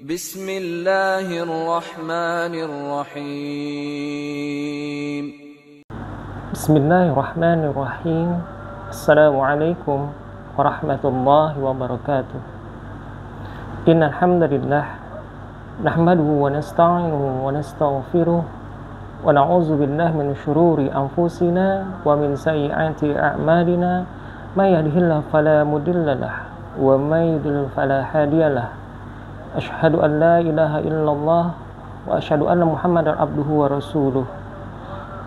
Bismillahirrahmanirrahim. Bismillahirrahmanirrahim. Assalamualaikum warahmatullahi wabarakatuh. Innal hamdalillah nahmaduhu wa nasta'inuhu wa nastaghfiruh wa na'udzu billahi min syururi anfusina wa min sayyiati a'malina may yahdihillahu fala mudilla lahu wa may yudlil fala hadiyalah. Asyhadu an la ilaha illallah wa asyhadu anna Muhammadar abduhu wa rasuluh.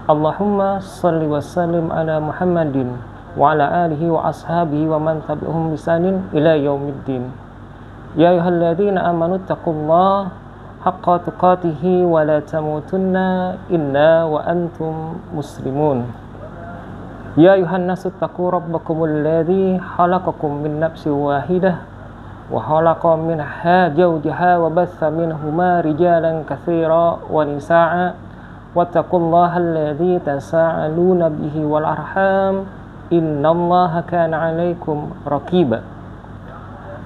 Allahumma shalli wa sallim ala Muhammadin wa ala alihi wa ashabihi wa man tabi'ahum bisanin ila yaumiddin. Ya ayyuhalladzina amanu taqullaha haqqa tuqatih wa la tamutunna illa wa antum muslimun. Ya ayyuhan nasu taqu rabbakumul ladzi khalaqakum min nafsin wahidah wa khalaqa minha zawjaha wa batha minhuma rijalan katsira wa nisaa wattaqullaha alladzi tasaaluna bihi wal arham innallaha kana 'alaikum raqiba.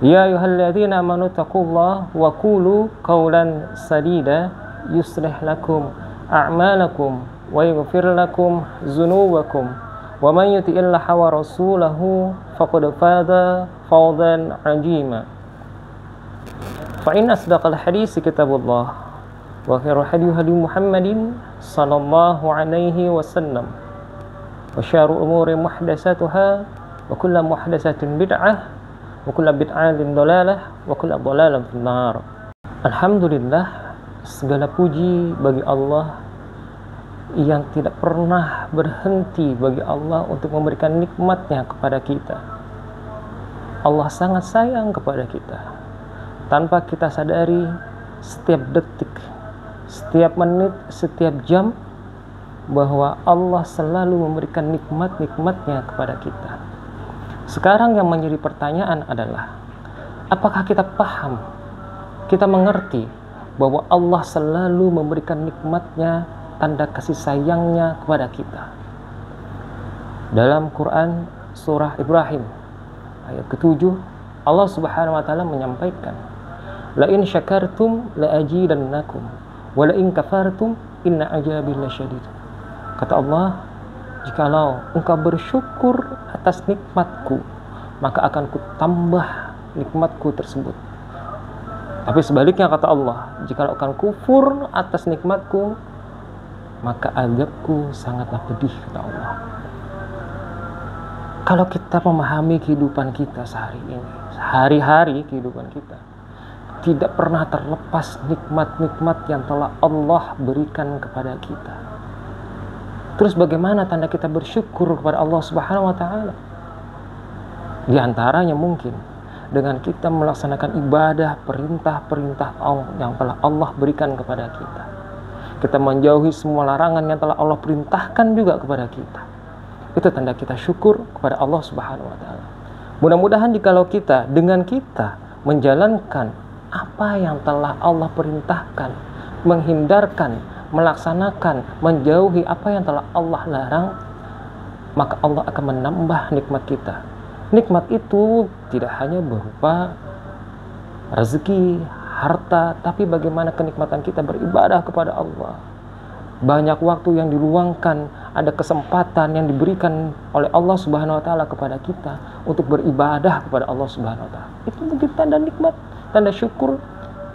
Ya ayyuhalladzina amanu taqullaha wa qulu qawlan sadida yuslih lakum a'malakum wa yaghfir lakum dzunubakum wa man yuti'illaha wa rasulahu faqad faza fawzan 'azima. Fa in asdaqal hadits kitabullah wa khairul hadi Muhammadin sallallahu alaihi wasallam wa syarrul umuri muhdatsatuha wa kullu muhdatsatin bid'ah wa kullu bid'atin dhalalah wa kullu dhalalah finnar. Alhamdulillah, segala puji bagi Allah yang tidak pernah berhenti bagi Allah untuk memberikan nikmatnya kepada kita. Allah sangat sayang kepada kita. Tanpa kita sadari, setiap detik, setiap menit, setiap jam, bahwa Allah selalu memberikan nikmat-nikmatnya kepada kita. Sekarang yang menjadi pertanyaan adalah, apakah kita paham, kita mengerti bahwa Allah selalu memberikan nikmatnya, tanda kasih sayangnya kepada kita? Dalam Quran surah Ibrahim ayat ke-7, Allah Subhanahu wa taala menyampaikan, la in syakartum la azidannakum wa la in kafartum inna azabi lasyadid. Kata Allah, jikalau engkau bersyukur atas nikmatku, maka akan kutambah nikmatku tersebut. Tapi sebaliknya kata Allah, jikalau akan kufur atas nikmatku, maka azabku sangatlah pedih, kata Allah. Kalau kita memahami kehidupan kita sehari-hari kehidupan kita, tidak pernah terlepas nikmat-nikmat yang telah Allah berikan kepada kita. Terus bagaimana tanda kita bersyukur kepada Allah Subhanahu wa taala? Di antaranya mungkin dengan kita melaksanakan ibadah perintah-perintah Allah yang telah Allah berikan kepada kita. Kita menjauhi semua larangan yang telah Allah perintahkan juga kepada kita. Itu tanda kita syukur kepada Allah Subhanahu wa taala. Mudah-mudahan jikalau kita dengan kita menjalankan apa yang telah Allah perintahkan, menghindarkan, melaksanakan, menjauhi apa yang telah Allah larang, maka Allah akan menambah nikmat kita. Nikmat itu tidak hanya berupa rezeki, harta, tapi bagaimana kenikmatan kita beribadah kepada Allah. Banyak waktu yang diluangkan, ada kesempatan yang diberikan oleh Allah Subhanahu wa taala kepada kita untuk beribadah kepada Allah Subhanahu wa taala. Itu mungkin tanda nikmat, tanda syukur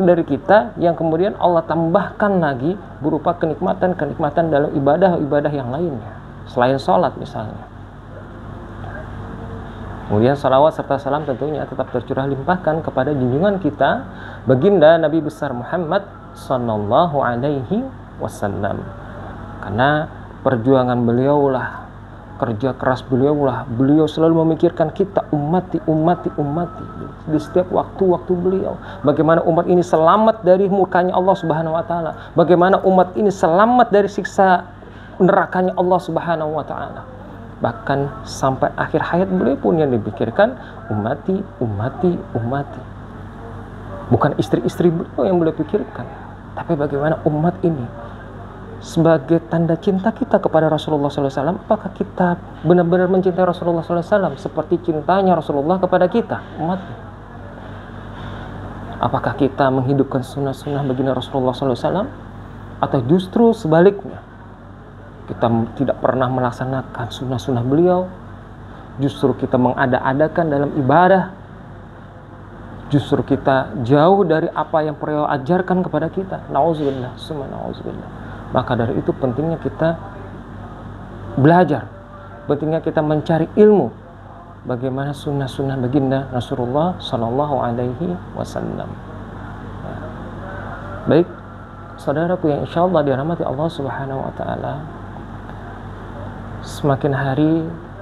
dari kita yang kemudian Allah tambahkan lagi berupa kenikmatan-kenikmatan dalam ibadah-ibadah yang lainnya selain sholat misalnya. Kemudian salawat serta salam tentunya tetap tercurah limpahkan kepada junjungan kita baginda Nabi besar Muhammad sallallahu alaihi wasallam. Karena perjuangan beliaulah, kerja keras beliaulah, beliau selalu memikirkan kita ummati di setiap waktu-waktu beliau. Bagaimana umat ini selamat dari murkanya Allah Subhanahu wa taala, bagaimana umat ini selamat dari siksa nerakanya Allah Subhanahu wa taala. Bahkan sampai akhir hayat beliau pun yang dipikirkan ummati. Bukan istri-istri beliau yang beliau pikirkan, tapi bagaimana umat ini sebagai tanda cinta kita kepada Rasulullah SAW. Apakah kita benar-benar mencintai Rasulullah SAW seperti cintanya Rasulullah kepada kita, umatnya? Apakah kita menghidupkan sunnah-sunnah baginda Rasulullah SAW, atau justru sebaliknya, kita tidak pernah melaksanakan sunnah-sunnah beliau, justru kita mengada-adakan dalam ibadah, justru kita jauh dari apa yang beliau ajarkan kepada kita. Nauzubillah, summa nauzubillah. Maka dari itu pentingnya kita belajar, pentingnya kita mencari ilmu bagaimana sunnah-sunnah baginda Rasulullah Sallallahu Alaihi Wasallam. Baik, saudaraku yang insya Allah dirahmati Allah Subhanahu Wa Taala, semakin hari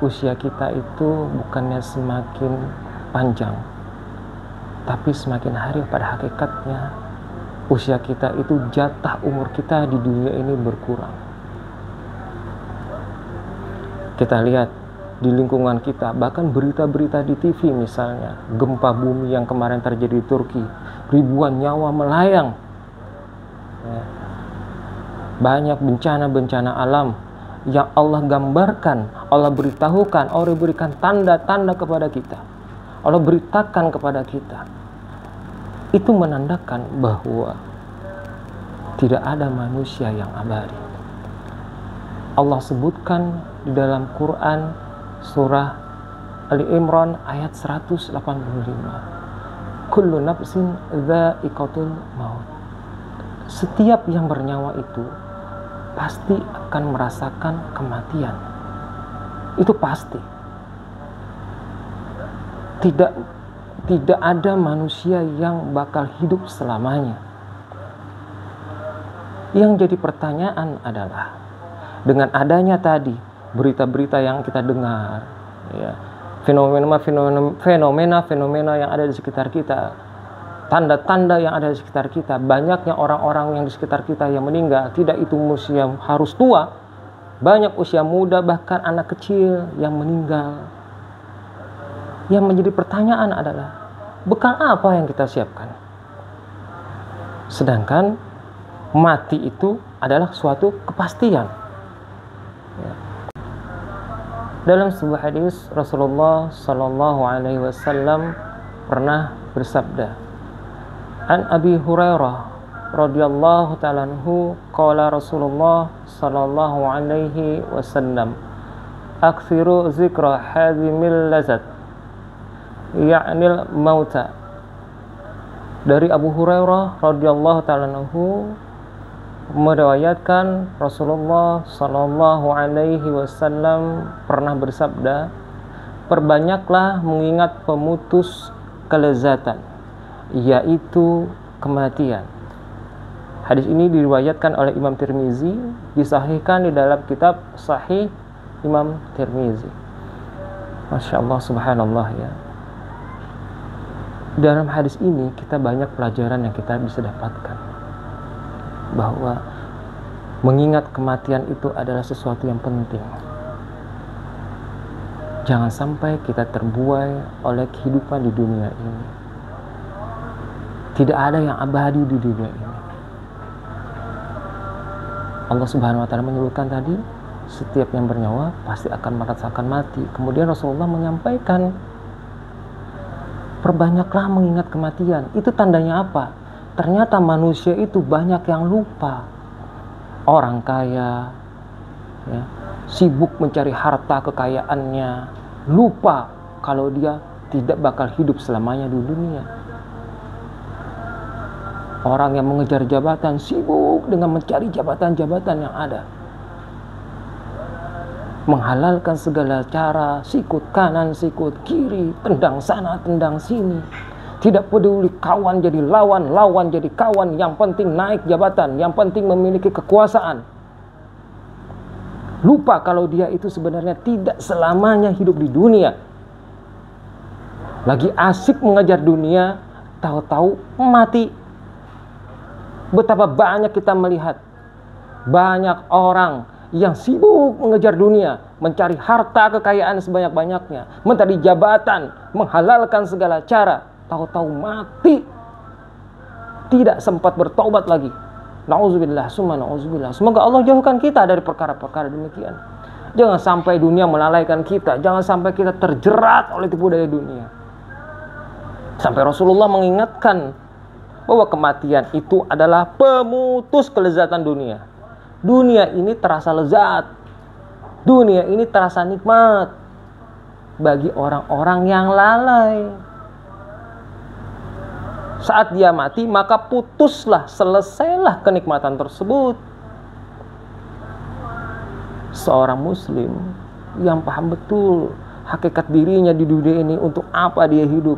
usia kita itu bukannya semakin panjang, tapi semakin hari pada hakikatnya usia kita itu, jatah umur kita di dunia ini berkurang. Kita lihat di lingkungan kita, bahkan berita-berita di TV misalnya, gempa bumi yang kemarin terjadi di Turki, ribuan nyawa melayang, banyak bencana-bencana alam yang Allah gambarkan, Allah beritahukan, Allah berikan tanda-tanda kepada kita, Allah beritakan kepada kita. Itu menandakan bahwa tidak ada manusia yang abadi. Allah sebutkan di dalam Quran surah Ali Imran ayat 185, kullu nafsin dha'iqatul maut. Setiap yang bernyawa itu pasti akan merasakan kematian. Itu pasti. Tidak ada manusia yang bakal hidup selamanya. Yang jadi pertanyaan adalah, dengan adanya tadi berita-berita yang kita dengar, ya, fenomena yang ada di sekitar kita, tanda-tanda yang ada di sekitar kita, banyaknya orang-orang yang di sekitar kita yang meninggal, tidak itu usia harus tua, banyak usia muda, bahkan anak kecil yang meninggal. Yang menjadi pertanyaan adalah, bekal apa yang kita siapkan? Sedangkan mati itu adalah suatu kepastian. Ya. Dalam sebuah hadis, Rasulullah Sallallahu Alaihi Wasallam pernah bersabda, An Abi Hurairah radhiyallahu ta'ala anhu, qala Rasulullah Sallallahu Alaihi Wasallam, akthiru zikra hadhimil lazat, ya'nil mauta. Dari Abu Hurairah radhiyallahu ta'ala anhu meriwayatkan Rasulullah Sallallahu Alaihi Wasallam pernah bersabda, perbanyaklah mengingat pemutus kelezatan, yaitu kematian. Hadis ini diriwayatkan oleh Imam Tirmizi, disahihkan di dalam kitab Sahih Imam Tirmizi. Masya Allah, subhanallah ya. Dalam hadis ini kita banyak pelajaran yang kita bisa dapatkan, bahwa mengingat kematian itu adalah sesuatu yang penting. Jangan sampai kita terbuai oleh kehidupan di dunia ini. Tidak ada yang abadi di dunia ini. Allah Subhanahu wa Ta'ala menyebutkan tadi, setiap yang bernyawa pasti akan merasakan mati. Kemudian Rasulullah menyampaikan, perbanyaklah mengingat kematian. Itu tandanya apa? Ternyata manusia itu banyak yang lupa. Orang kaya, ya, sibuk mencari harta kekayaannya, lupa kalau dia tidak bakal hidup selamanya di dunia. Orang yang mengejar jabatan sibuk dengan mencari jabatan-jabatan yang ada, menghalalkan segala cara, sikut kanan, sikut kiri, tendang sana, tendang sini. Tidak peduli kawan jadi lawan, lawan jadi kawan, yang penting naik jabatan, yang penting memiliki kekuasaan. Lupa kalau dia itu sebenarnya tidak selamanya hidup di dunia. Lagi asik mengejar dunia, tahu-tahu mati. Betapa banyak kita melihat banyak orang yang sibuk mengejar dunia, mencari harta kekayaan sebanyak-banyaknya, mencari jabatan, menghalalkan segala cara, tahu-tahu mati, tidak sempat bertaubat lagi. Nauzubillah, summa nauzubillah. Semoga Allah jauhkan kita dari perkara-perkara demikian. Jangan sampai dunia melalaikan kita, jangan sampai kita terjerat oleh tipu daya dunia. Sampai Rasulullah mengingatkan bahwa kematian itu adalah pemutus kelezatan dunia. Dunia ini terasa lezat, dunia ini terasa nikmat bagi orang-orang yang lalai. Saat dia mati, maka putuslah, selesailah kenikmatan tersebut. Seorang muslim yang paham betul hakikat dirinya di dunia ini, untuk apa dia hidup,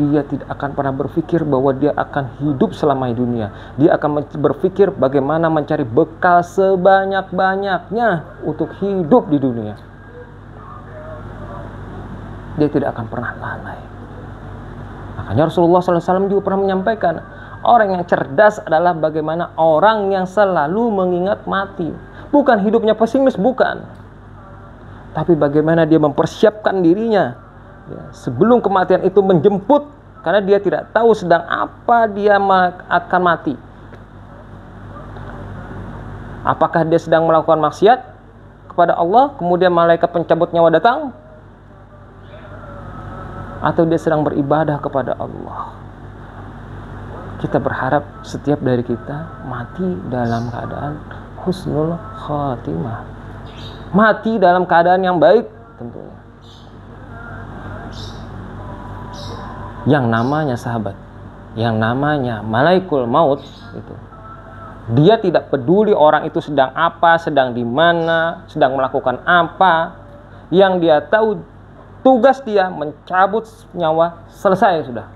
dia tidak akan pernah berpikir bahwa dia akan hidup selama di dunia. Dia akan berpikir bagaimana mencari bekal sebanyak-banyaknya untuk hidup di dunia. Dia tidak akan pernah lalai. Makanya Rasulullah SAW juga pernah menyampaikan, orang yang cerdas adalah bagaimana orang yang selalu mengingat mati. Bukan hidupnya pesimis, bukan. Tapi bagaimana dia mempersiapkan dirinya sebelum kematian itu menjemput, karena dia tidak tahu sedang apa dia akan mati. Apakah dia sedang melakukan maksiat kepada Allah, kemudian malaikat pencabut nyawa datang, atau dia sedang beribadah kepada Allah. Kita berharap setiap dari kita mati dalam keadaan husnul khatimah, mati dalam keadaan yang baik tentunya. Yang namanya sahabat, yang namanya malaikul maut itu, dia tidak peduli orang itu sedang apa, sedang di mana, sedang melakukan apa. Yang dia tahu tugas dia mencabut nyawa, selesai sudah.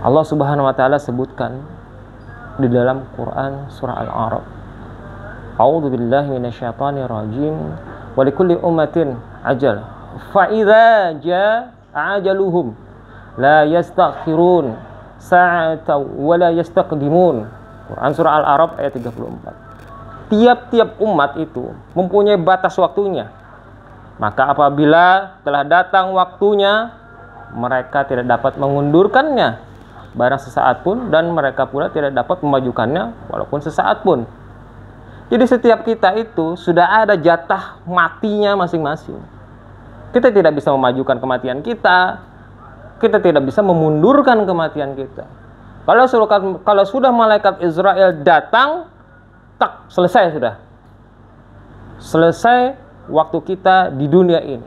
Allah Subhanahu wa taala sebutkan di dalam Quran surah Al-A'raf, A'udzu billahi minasyaitonir rajim, wa likulli ummatin ajal, fa idza jaa ajaluhum la yastakhirun sa'atan wa la yastaqdimun. Quran surah Al-A'raf ayat 34. Tiap-tiap umat itu mempunyai batas waktunya. Maka apabila telah datang waktunya, mereka tidak dapat mengundurkannya barang sesaat pun, dan mereka pula tidak dapat memajukannya walaupun sesaat pun. Jadi setiap kita itu sudah ada jatah matinya masing-masing. Kita tidak bisa memajukan kematian kita, kita tidak bisa memundurkan kematian kita. Kalau sudah malaikat Israel datang, tak, selesai sudah. Selesai waktu kita di dunia ini.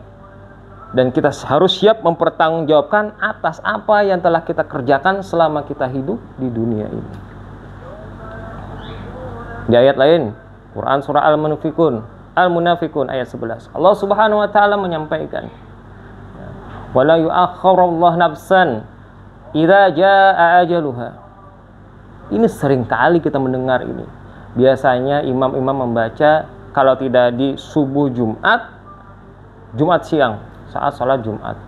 Dan kita harus siap mempertanggungjawabkan atas apa yang telah kita kerjakan selama kita hidup di dunia ini. Di ayat lain, Quran surah Al-Munafikun ayat 11, Allah Subhanahu wa taala menyampaikan, wala yu'akhkharullahu nafsan idza jaa ajaluha. Ini sering kali kita mendengar ini. Biasanya imam-imam membaca kalau tidak di subuh Jumat siang saat sholat Jumat.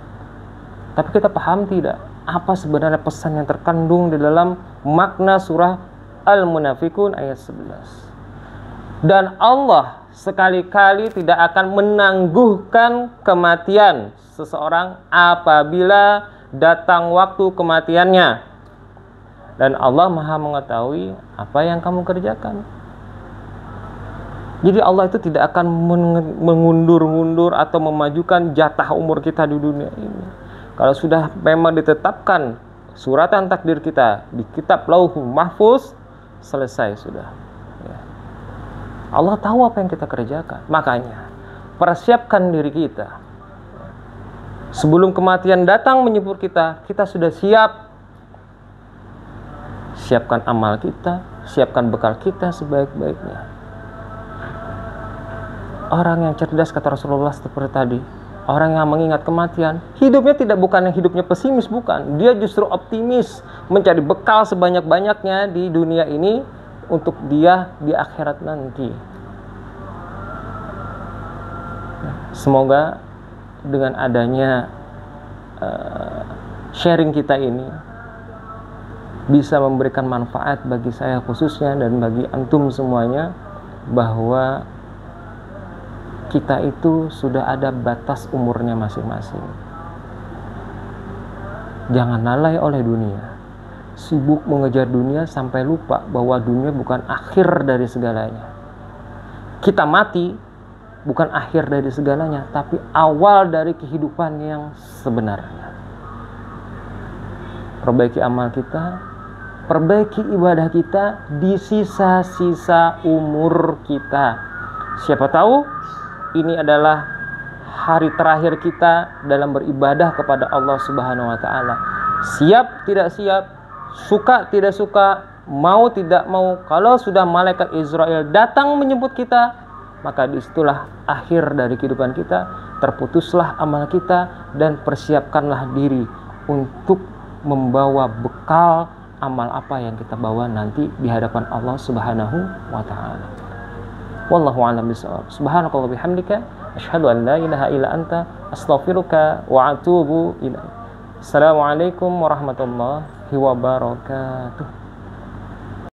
Tapi kita paham tidak apa sebenarnya pesan yang terkandung di dalam makna surah Al-Munafikun ayat 11. Dan Allah sekali-kali tidak akan menangguhkan kematian seseorang apabila datang waktu kematiannya. Dan Allah Maha mengetahui apa yang kamu kerjakan. Jadi Allah itu tidak akan mengundur-undur atau memajukan jatah umur kita di dunia ini. Kalau sudah memang ditetapkan suratan takdir kita di kitab Lauhul Mahfuz, selesai sudah. Ya. Allah tahu apa yang kita kerjakan. Makanya persiapkan diri kita. Sebelum kematian datang menjemput kita, kita sudah siap. Siapkan amal kita, siapkan bekal kita sebaik-baiknya. Orang yang cerdas, kata Rasulullah seperti tadi, orang yang mengingat kematian, hidupnya tidak bukan yang hidupnya pesimis, bukan. Dia justru optimis, mencari bekal sebanyak-banyaknya di dunia ini untuk dia di akhirat nanti. Semoga dengan adanya sharing kita ini bisa memberikan manfaat bagi saya khususnya dan bagi antum semuanya, bahwa kita itu sudah ada batas umurnya masing-masing. Jangan lalai oleh dunia, sibuk mengejar dunia sampai lupa bahwa dunia bukan akhir dari segalanya. Kita mati bukan akhir dari segalanya, tapi awal dari kehidupan yang sebenarnya. perbaiki amal kita, perbaiki ibadah kita di sisa-sisa umur kita. Siapa tahu ini adalah hari terakhir kita dalam beribadah kepada Allah Subhanahu wa taala. Siap tidak siap, suka tidak suka, mau tidak mau, kalau sudah malaikat Israel datang menjemput kita, maka disitulah akhir dari kehidupan kita, terputuslah amal kita, dan persiapkanlah diri untuk membawa bekal amal apa yang kita bawa nanti di hadapan Allah Subhanahu wa taala. Wallahu a'lam bishawab. Subhanakallah bihamdika asyhadu an la ilaha illa anta astaghfiruka wa atubu ilaik. Assalamualaikum warahmatullahi wabarakatuh.